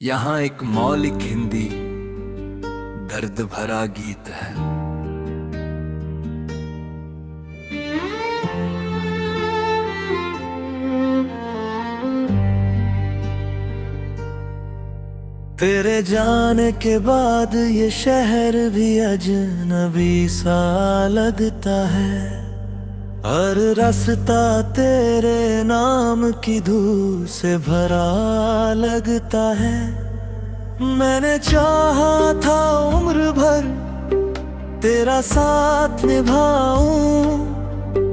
यहाँ एक मौलिक हिंदी दर्द भरा गीत है। तेरे जाने के बाद ये शहर भी अजनबी सा लगता है। हर रास्ता तेरे नाम की धूल से भरा लगता है। मैंने चाहा था उम्र भर तेरा साथ निभाऊं,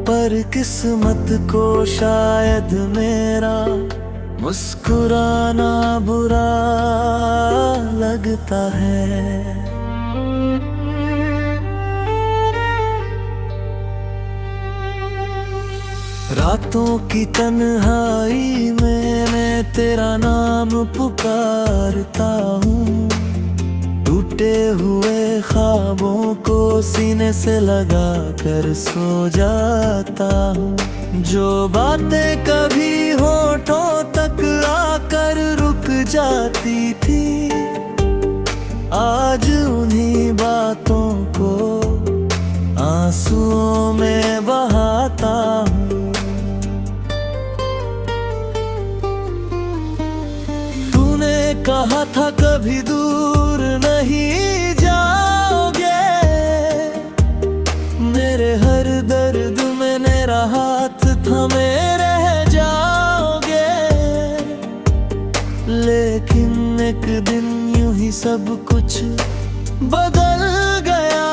पर किस्मत को शायद मेरा मुस्कुराना बुरा लगता है। रातों की तन्हाई में मैं तेरा नाम पुकारता हूँ। टूटे हुए ख्वाबों को सीने से लगा कर सो जाता हूँ। जो बातें कभी होठों तक आकर रुक जाती थी, आज उन्हीं बातों को आंसुओं में बहाता हूँ। कहा था कभी दूर नहीं जाओगे, मेरे हर दर्द में मेरा हाथ थामे रह जाओगे। लेकिन एक दिन यूं ही सब कुछ बदल गया,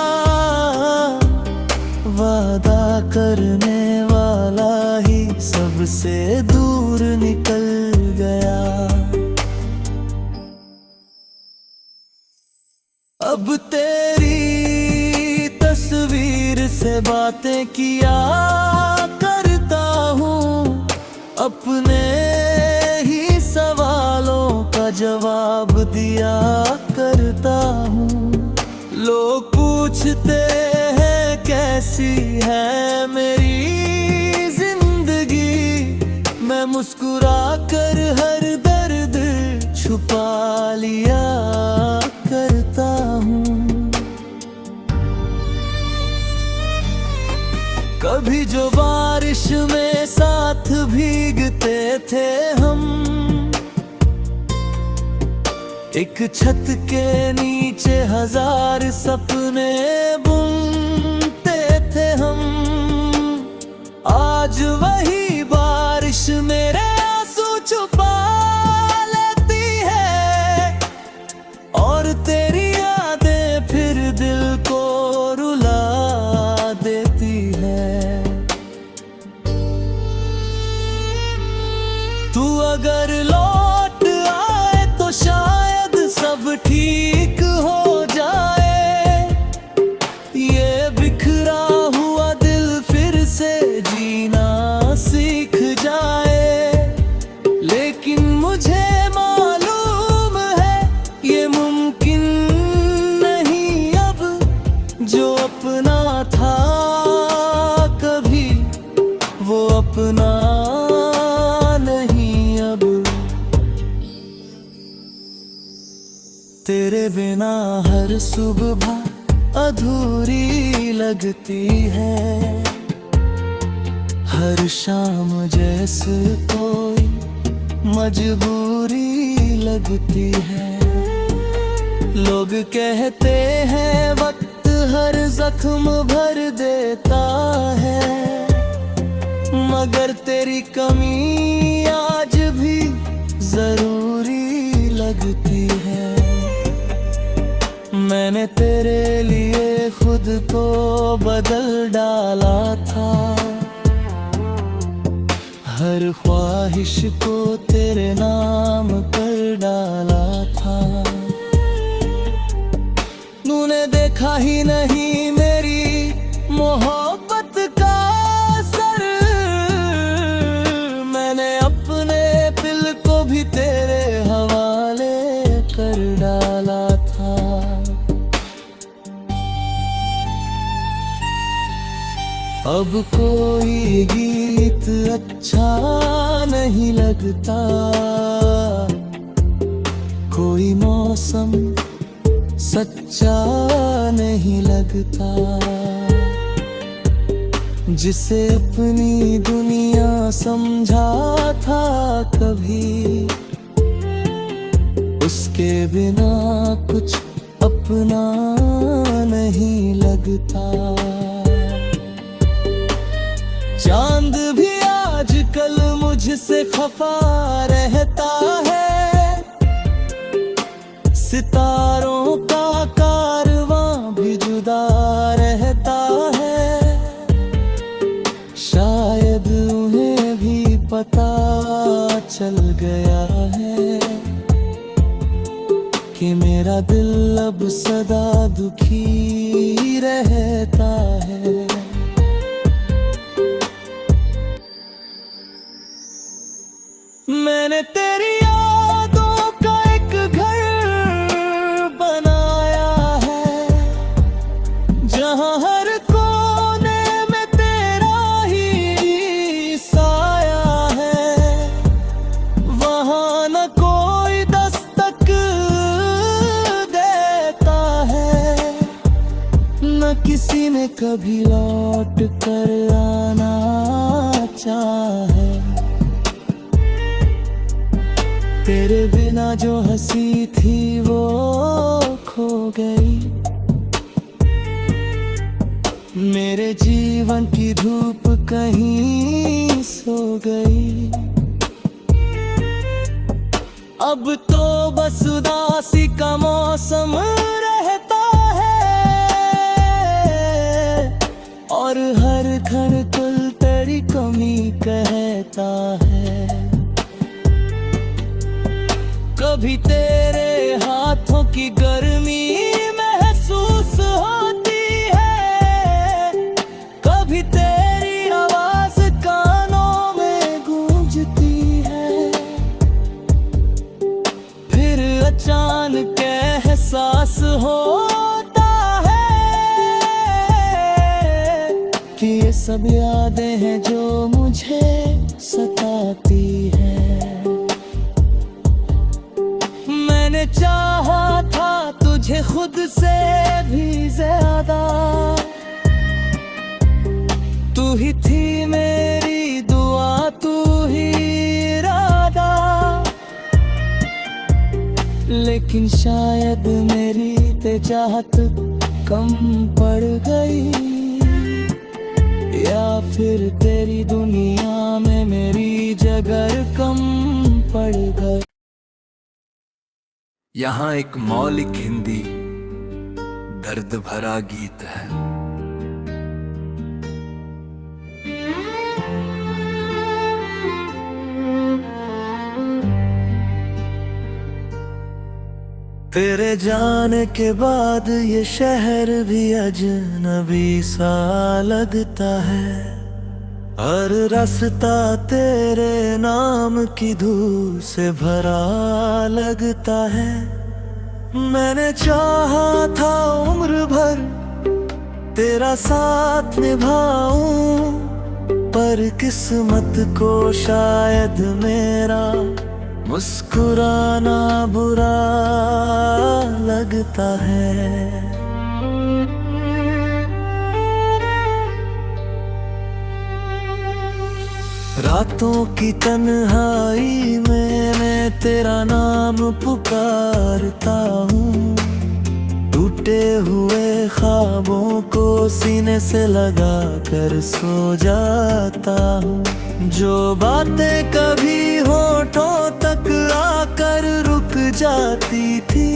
वादा करने वाला ही सबसे दूर निकल गया। अब तेरी तस्वीर से बातें किया करता हूँ, अपने ही सवालों का जवाब दिया करता हूँ। लोग पूछते हैं कैसी है मेरी जिंदगी, मैं मुस्कुरा कर हर दर्द छुपा लिया करता हूँ। कभी जो बारिश में साथ भीगते थे हम, एक छत के नीचे हजार सपने बुनते थे हम। आज वही बारिश मेरे आंसू छुपा लेती है, और तेरी यादें फिर दिल को रुला देती है। तू अगर लौट आए तो शायद सब ठीक हो जाए, ये बिखरा हुआ दिल फिर से जीना सीख जाए। लेकिन मुझे मालूम है ये मुमकिन नहीं अब, जो अपना था कभी वो अपना नहीं अब। तेरे बिना हर सुबह अधूरी लगती है, हर शाम जैसे कोई मजबूरी लगती है। लोग कहते हैं वक्त हर जख्म भर देता है, मगर तेरी कमी आज भी जरूरी लगती है। मैंने तेरे लिए खुद को बदल डाला था, हर ख्वाहिश को तेरे नाम कर डाला था। तूने देखा ही नहीं मेरी मोहब्बत का असर, मैंने अपने दिल को भी तेरे हवाले कर डाला था। अब कोई गीत अच्छा नहीं लगता, सच्चा नहीं लगता। जिसे अपनी दुनिया समझा था कभी, उसके बिना कुछ अपना नहीं लगता। चांद भी आजकल मुझसे खफा रहता है, सितारों का कारवां भी जुदा रहता है। शायद उन्हें भी पता चल गया है कि मेरा दिल अब सदा दुखी रहता है। मैंने तेरी यादों का एक घर बनाया है, जहां हर कोने में तेरा ही साया है। वहां न कोई दस्तक देता है, न किसी ने कभी लौट कर आना चाहे। तेरे बिना जो हंसी थी वो खो गई, मेरे जीवन की धूप कहीं सो गई। अब तो बस उदासी का मौसम रहता है, और हर क्षण कुल तेरी कमी कहता है। कभी तेरे हाथों की गर्मी महसूस होती है, कभी तेरी आवाज कानों में गूंजती है। फिर अचानक एहसास होता है कि ये सब यादें हैं जो मुझे सताती है। मैंने चाहा था तुझे खुद से भी ज्यादा, तू ही थी मेरी दुआ, तू ही इरादा। लेकिन शायद मेरी चाहत कम पड़ गई, या फिर तेरी दुनिया में मेरी जगह कम पड़ गई। यहाँ एक मौलिक हिंदी दर्द भरा गीत है। तेरे जाने के बाद ये शहर भी अजनबी सा लगता है। हर रास्ता तेरे नाम की धूल से भरा लगता है। मैंने चाहा था उम्र भर तेरा साथ निभाऊं, पर किस्मत को शायद मेरा मुस्कुराना बुरा लगता है। रातों की तन्हाई में मैं तेरा नाम पुकारता हूँ, टूटे हुए ख्वाबों को सीने से लगा कर सो जाता हूँ। जो बातें कभी होठों तक आकर रुक जाती थी,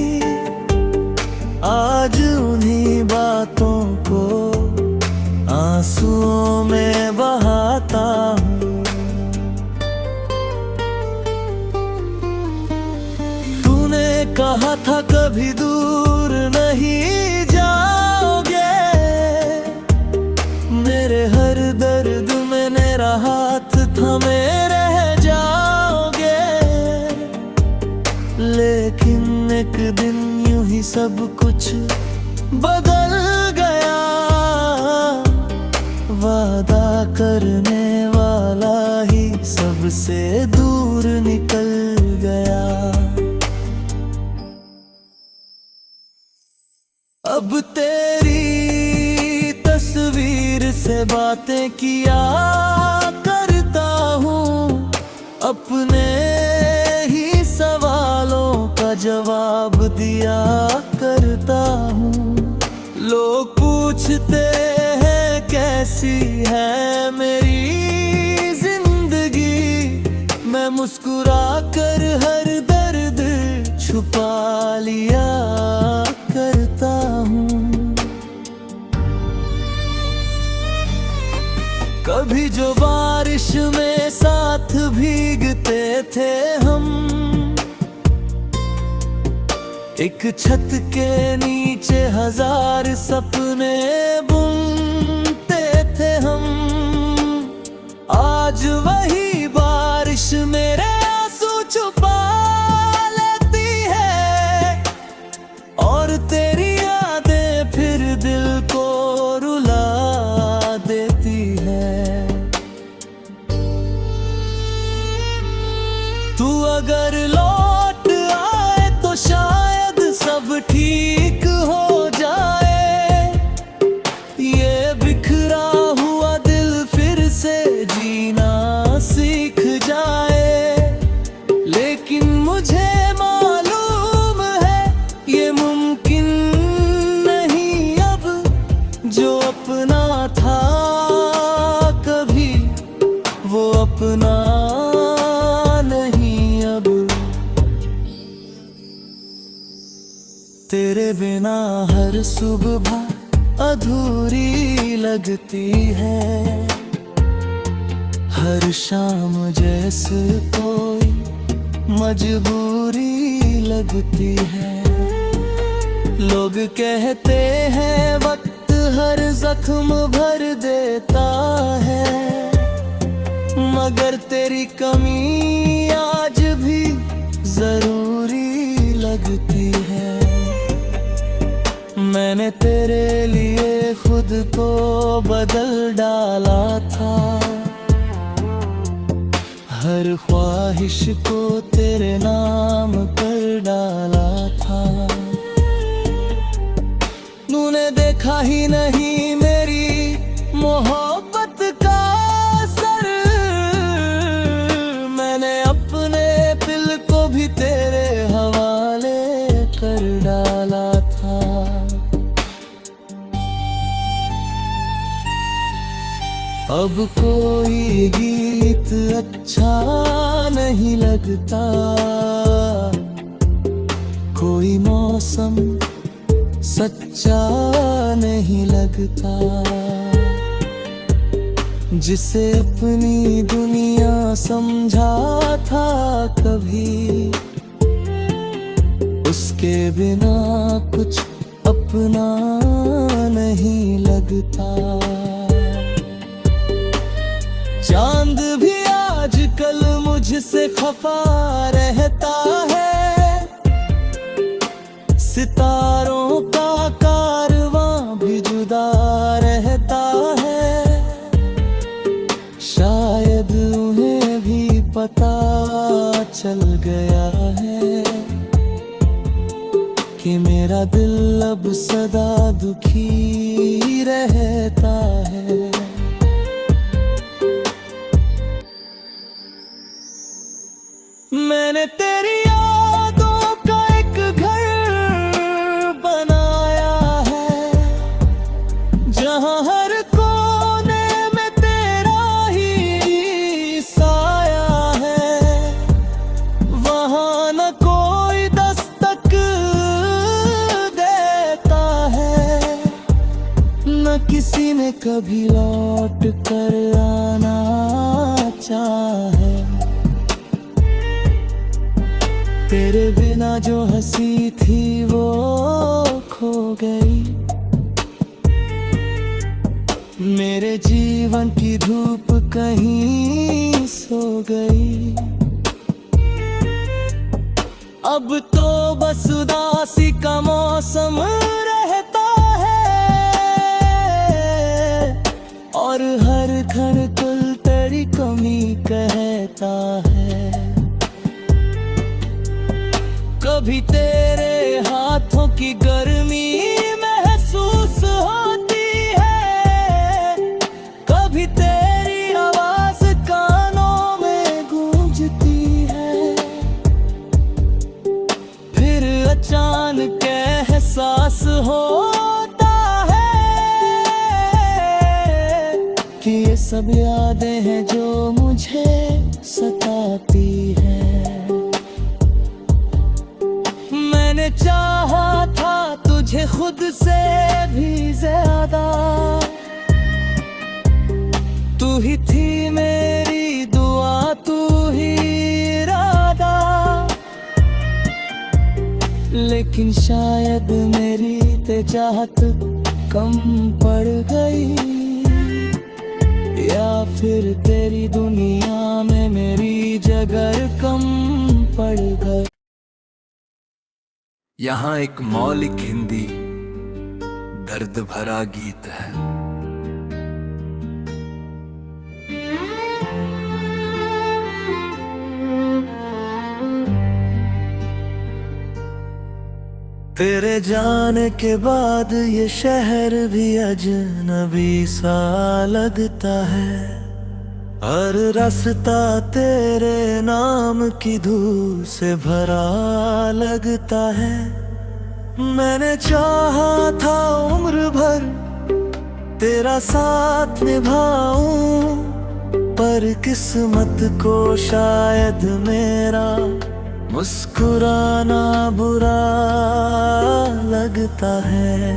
आज उन्हीं बातों को आंसुओं में बहाता हूँ। कहा था कभी दूर नहीं जाओगे, मेरे हर दर्द में मेरा हाथ थमे रह जाओगे। लेकिन एक दिन यूं ही सब कुछ बदल गया, वादा करने वाला ही सबसे दूर निकल गया। बातें किया करता हूँ, अपने ही सवालों का जवाब दिया करता हूँ। लोग पूछते हैं कैसी है मेरी जिंदगी, मैं मुस्कुरा कर हर दर्द छुपा लिया करता हूँ। कभी जो बारिश में साथ भीगते थे हम, एक छत के नीचे हजार सपने बुनते थे हम। आज वही बारिश मेरे आंसू छुपा लेती है, और तेरी यादें फिर दिल को रुला देती है। तू अगर लौट आए तो शायद सब ठीक हो जाए, ये बिखरा हुआ दिल फिर से जीना सीख जाए। लेकिन मुझे मालूम है ये मुमकिन नहीं अब, जो अपना था कभी वो अपना नहीं अब। तेरे बिना हर सुबह अधूरी लगती है, हर शाम जैसे कोई मजबूरी लगती है। लोग कहते हैं वक्त हर जख्म भर देता है, मगर तेरी कमी आज भी जरूरी लगती है। मैंने तेरे लिए खुद को बदल डाला था, हर ख्वाहिश को तेरे नाम कर डाला था। तूने देखा ही नहीं मेरी मोहब्बत का असर, मैंने अपने दिल को भी तेरे हवाले कर डाला था। अब कोई गीत अच्छा नहीं लगता, कोई मौसम सच्चा नहीं लगता। जिसे अपनी दुनिया समझा था कभी, उसके बिना कुछ अपना नहीं लगता। चांद भी आजकल मुझसे खफा रहता है, सितारों का कारवां भी जुदा रहता है। शायद उन्हें भी पता चल गया है कि मेरा दिल अब सदा दुखी रहता है। मैंने तेरी यादों का एक घर बनाया है, जहां हर कोने में तेरा ही साया है। वहां न कोई दस्तक देता है, न किसी ने कभी लौट कर आना चाहे। तेरे बिना जो हंसी थी वो खो गई, मेरे जीवन की धूप कहीं सो गई। अब तो बस उदासी का मौसम रहता है, और हर क्षण कुल तेरी कमी कहता है। कभी तेरे हाथों की गर्मी महसूस होती है, एहसास होता है कि ये सब यादें हैं जो मुझे सताती हैं। मैंने चाहा था तुझे खुद से भी ज्यादा, तू ही थी मेरी दुआ, तू ही इरादा। लेकिन शायद मेरी चाहत कम पड़ गई, या फिर तेरी दुनिया में मेरी जगह कम पड़ गई। यहाँ एक मौलिक हिंदी दर्द भरा गीत है। तेरे जाने के बाद ये शहर भी अजनबी सा लगता है। हर रास्ता तेरे नाम की धूल से भरा लगता है। मैंने चाहा था उम्र भर तेरा साथ निभाऊं, पर किस्मत को शायद मेरा मुस्कुराना बुरा लगता है।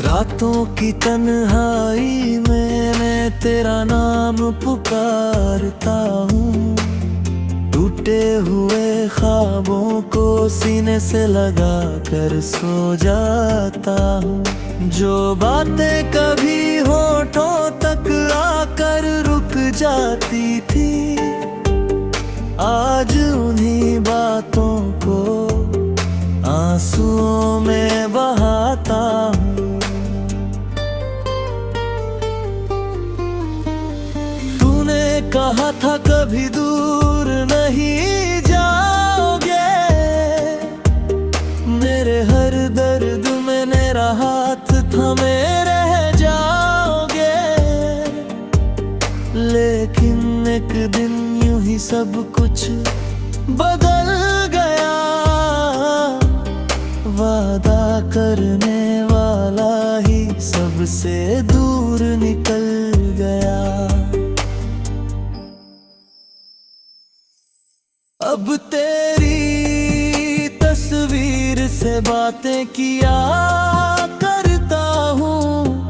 रातों की तन्हाई में मैं तेरा नाम पुकारता हूँ, टूटे हुए ख्वाबों को सीने से लगा कर सो जाता हूँ। जो बातें कभी होठों तक आकर रुक जाती थी, आज उन्हीं बातों को आंसुओं में बहाता हूँ। तूने कहा था कभी दूर नहीं जाओगे, मेरे हर दर्द में मेरा हाथ थमे रह जाओगे। लेकिन एक दिन यूं ही सब कुछ बदल गया, वादा करने वाला ही सबसे दूर निकल गया। अब तेरी तस्वीर से बातें किया करता हूँ,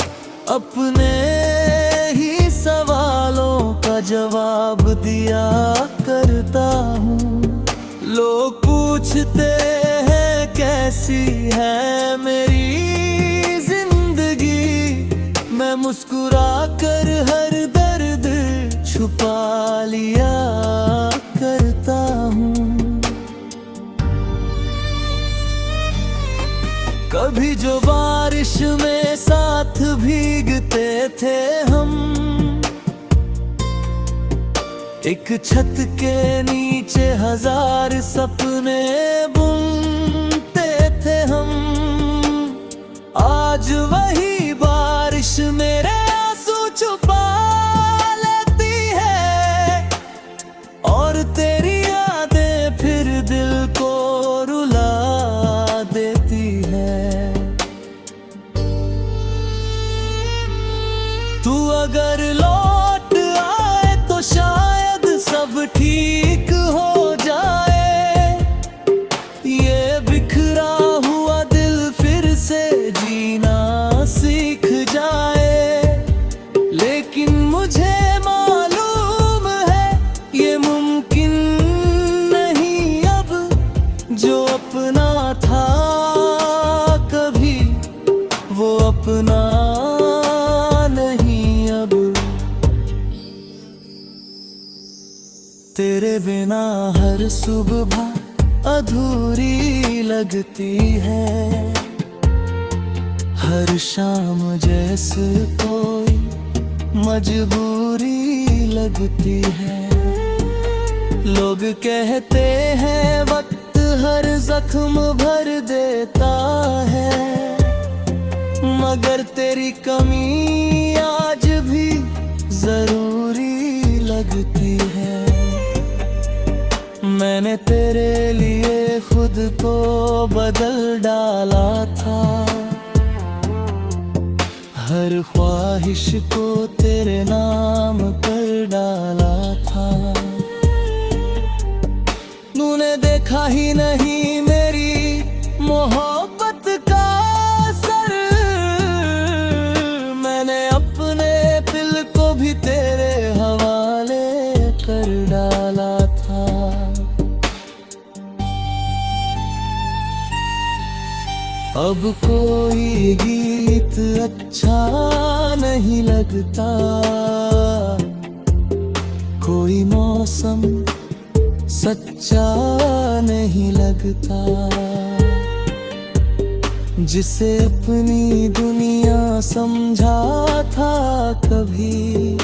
अपने ही सवालों का जवाब दिया करता हूँ। लोग पूछते हैं कैसी है मेरी जिंदगी, मैं मुस्कुरा कर हर दर्द छुपा लिया करता हूँ। कभी जो बारिश में साथ भीगते थे हम, एक छत के नीचे हजार सपने बुनते थे हम। आज वही बारिश मेरे आंसू छुपा लेती है, और तेरी यादें फिर दिल को रुला देती है। तू अगर लौट आए तो शायद सब ठीक हो जाए, ये बिखरा हुआ दिल फिर से जीना सीख जाए। लेकिन मुझे मालूम है ये मुमकिन नहीं अब, जो अपना था कभी वो अपना नहीं अब। तेरे बिना हर सुबह अधूरी लगती है, हर शाम जैसे कोई मजबूरी लगती है। लोग कहते हैं वक्त हर जख्म भर देता है, मगर तेरी कमी आज भी जरूरी लगती है। मैंने तेरे लिए खुद को बदल डाला था, हर ख्वाहिश को तेरे नाम कर डाला था। तूने देखा ही नहीं मेरी मोहब्बत का असर, मैंने अपने दिल को भी तेरे हवाले कर डाला था। अब कोई गीत अच्छा नहीं लगता, कोई मौसम सच्चा नहीं लगता, जिसे अपनी दुनिया समझा था कभी,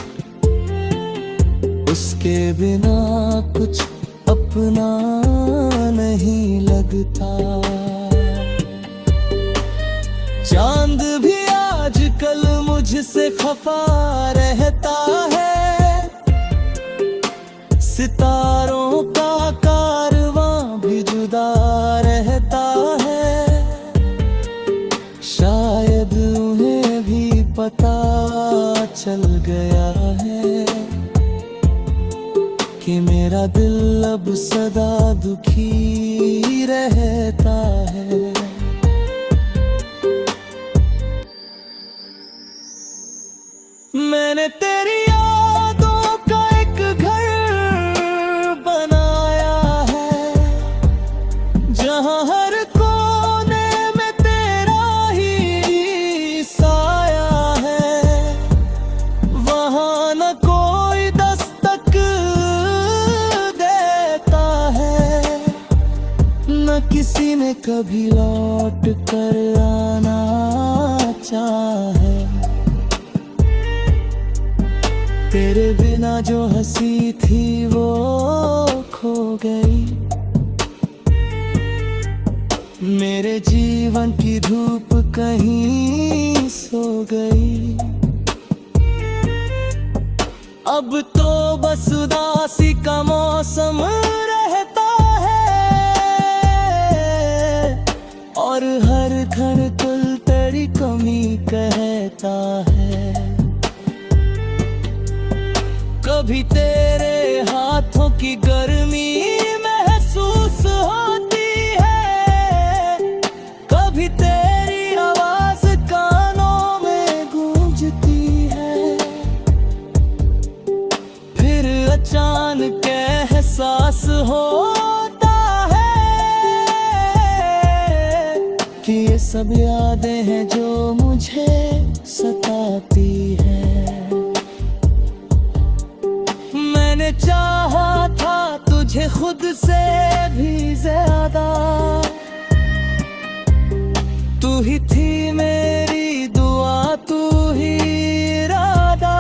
उसके बिना कुछ अपना नहीं लगता। चांद भी आजकल मुझसे खफा रहता है, सितारों का कारवां भी जुदा रहता है। शायद उन्हें भी पता चल गया है कि मेरा दिल अब सदा दुखी रहता है। मैंने तेरी यादों का एक घर बनाया है, जहां हर कोने में तेरा ही साया है। वहां न कोई दस्तक देता है, न किसी ने कभी लौट कर आना चाहे। तेरे बिना जो हंसी थी वो खो गई, मेरे जीवन की धूप कहीं सो गई। अब तो बस उदासी का मौसम रहता है, और हर क्षण कुल तेरी कमी कहता है। कभी तेरे हाथों की गर्मी महसूस होती है, कभी तेरी आवाज कानों में गूंजती है। फिर अचानक एहसास होता है कि ये सब यादें हैं जो मुझे सताती है। मैंने चाहा था तुझे खुद से भी ज्यादा, तू ही थी मेरी दुआ, तू ही इरादा।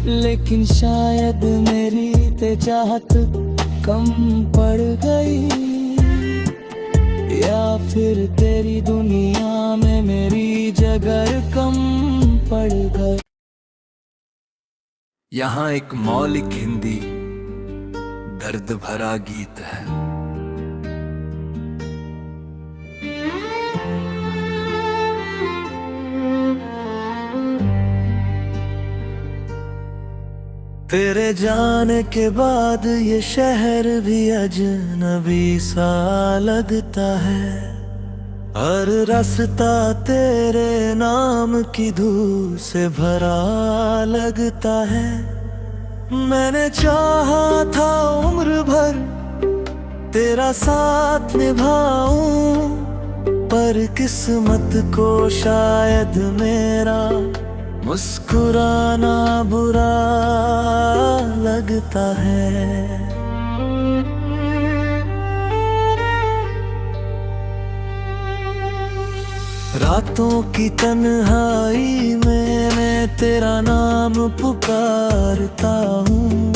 लेकिन शायद मेरी चाहत कम पड़ गई, या फिर तेरी दुनिया में मेरी जगह कम पड़ गई। यहाँ एक मौलिक हिंदी दर्द भरा गीत है। तेरे जाने के बाद ये शहर भी अजनबी सा लगता है, हर रास्ता तेरे नाम की धूल से भरा लगता है। मैंने चाहा था उम्र भर तेरा साथ निभाऊं, पर किस्मत को शायद मेरा मुस्कुराना बुरा लगता है। रातों की तन्हाई में मैं तेरा नाम पुकारता हूँ,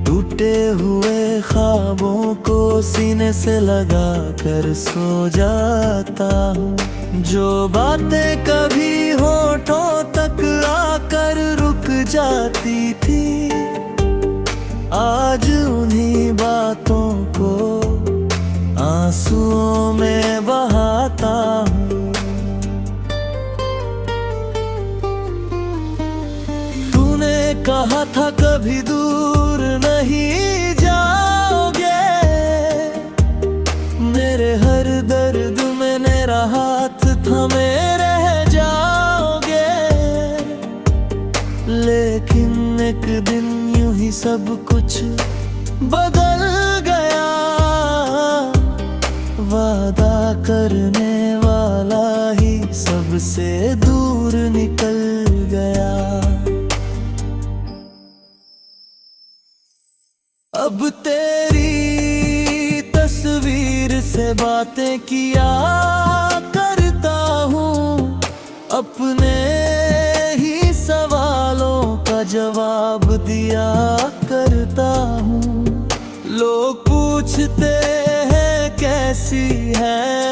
टूटे हुए ख्वाबों को सीने से लगा कर सो जाता हूँ। जो बातें कभी होठों तक आकर रुक जाती थी, आज उन्हीं बातों को आंसुओं में बहाता हूँ। तूने कहा था कभी दूर नहीं जाओगे, मेरे हर दर्द में मेरा हाथ थामे रह जाओगे। लेकिन एक दिन यूं ही सब कुछ बदल गया, वादा करने वाला ही सबसे दूर निकल गया। अब तेरी तस्वीर से बातें किया करता हूँ, अपने ही सवालों का जवाब दिया करता हूँ। लोग पूछते हैं कैसी है